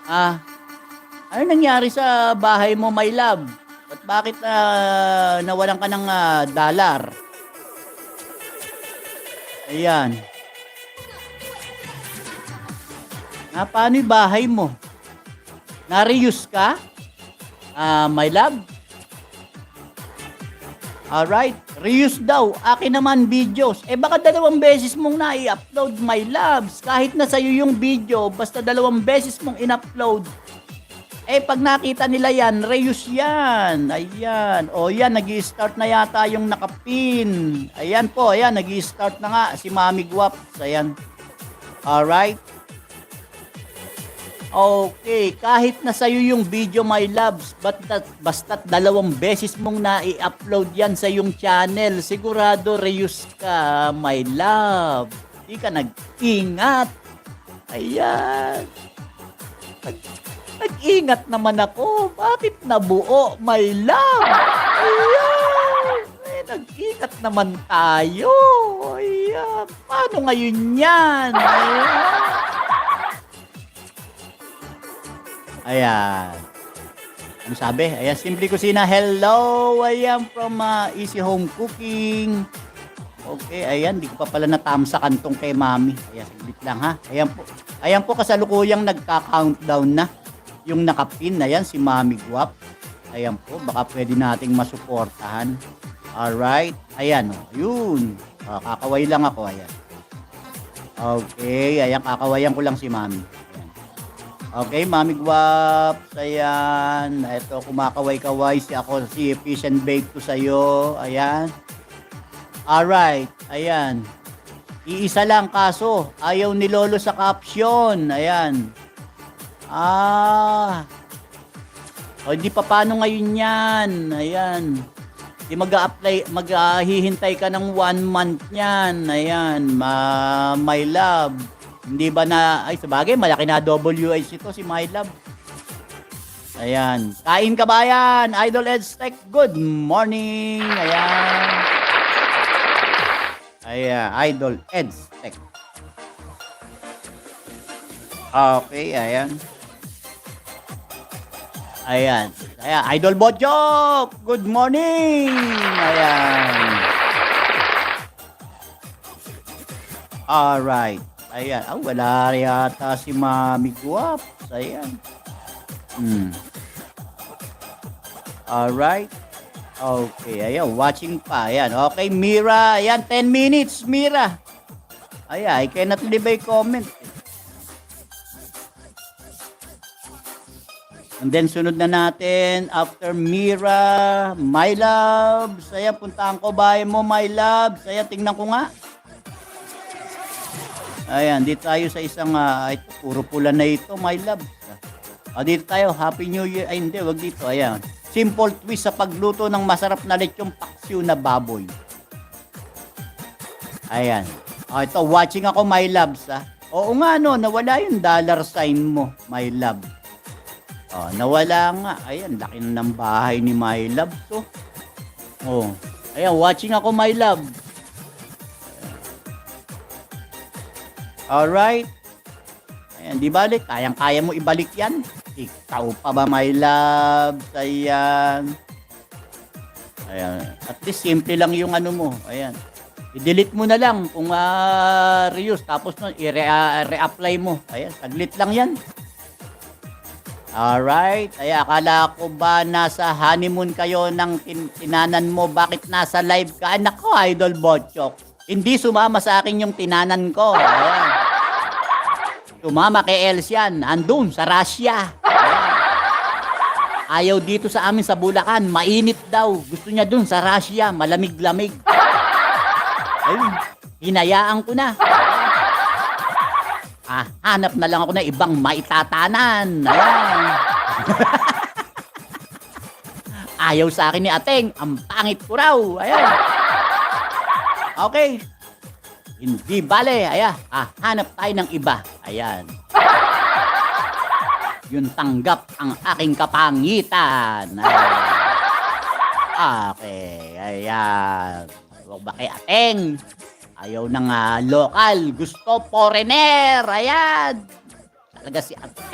Ah, ano nangyari sa bahay mo, my love? At bakit nawalan ka ng dollar? Ayan. Paano yung bahay mo? Na-reuse ka? My love? Alright, reuse daw. Akin naman videos. Baka 2 beses mong na-i-upload, my loves. Kahit na sa'yo yung video, basta 2 beses mong in-upload. Pag nakita nila yan, reuse yan. Ayan. O yan, nag-i-start na yata yung nakapin. Ayan po, ayan, nag-i-start na nga si Mami Guaps. Ayan. Alright. Okay, kahit na sa'yo yung video, my loves, basta't 2 beses mong na-i-upload yan sa yung channel, sigurado reuse ka, my love. Di ka nag-ingat. Ayan. Nag-ingat naman ako. Bakit nabuo, my love? Ayan. Nag-ingat naman tayo. Ayan. Paano ngayon yan? Ayan. Ayan. Ano sabi? Ayan, Simply Kusina. Hello! Ayan, from Easy Home Cooking. Okay, ayan. Di ko pa pala natamsakan tong kay Mami. Ayan, saglit lang ha. Ayan po. Ayan po, kasalukuyang nagka-countdown na. Yung nakapin. Ayan, si Mami Guap. Ayan po, baka pwede nating masuportahan. Alright. Ayan, o. Yun. Kakaway lang ako. Ayan. Okay, ayan. Kakawayan ko lang si Mami. Okay, Mami Guaps, ayan. Ito, kumakaway-kaway si Fish and Bake to sa'yo. Ayan. Alright, ayan. Iisa lang kaso, ayaw ni Lolo sa caption. Ayan. O, di pa paano ngayon yan? Ayan. Di mag-a-apply, maghihintay ka ng 1 month yan. Ayan, my love. Hindi ba na, ay sabagay, malaki na WH ito si My Love. Ayan. Kain ka ba yan? Idol Edstech, good morning. Ayan. Ayan, Idol Edstech. Okay, ayan. Ayan. Ayan, Idol Botjok, good morning. Ayan. Alright. Ayan. Wala yata si Mami Guaps. Ayan. Alright. Okay. Ayan. Watching pa. Ayan. Okay, Mira. Ayan. 10 minutes, Mira. Ayan. I cannot leave a comment. And then, sunod na natin. After Mira, My Loves. Ayan. Puntaan ko bahay mo, My Loves. Ayan. Tingnan ko nga. Ayan, dito tayo sa isang, ito, puro pula na ito, my love. Dito tayo, Happy New Year. Ay, hindi, wag dito. Ayan. Simple twist sa pagluto ng masarap na lechong paksiw na baboy. Ayan. Ito, watching ako, my loves. Oo nga, no, nawala yung dollar sign mo, my love. Nawala nga. Ayan, laki na ng bahay ni my love. Ayan, watching ako, my love. Alright. Ayan, di balik. Kayang-kaya mo ibalik yan. Ikaw pa ba, my love? Ayan. Ayan. At least, simple lang yung ano mo. Ayan. I-delete mo na lang kung reuse. Tapos nun, i-reapply mo. Ayan, saglit lang yan. Alright. Ayan, akala ko ba nasa honeymoon kayo ng tinanan mo? Bakit nasa live ka? Nako, Idol Botchok. Hindi sumama sa akin yung tinanan ko. Ayan. Sumama kay Elsian. Andun sa Russia. Ayan. Ayaw dito sa amin sa Bulacan. Mainit daw. Gusto niya dun sa Russia. Malamig-lamig. Ayun. Hinayaan ko na. Hanap na lang ako na ibang maitatanan. Ayan. Ayaw sa akin ni Ateng. Ang pangit ko raw. Ayan. Okay. Hindi bale. Ayan. Hanap tayo ng iba. Ayan. Yun tanggap ang aking kapangitan. Ayan. Okay. Ayan. Huwag ba kay Ateng? Ayaw ng lokal. Gusto foreigner. Ayan. Talaga si Ateng.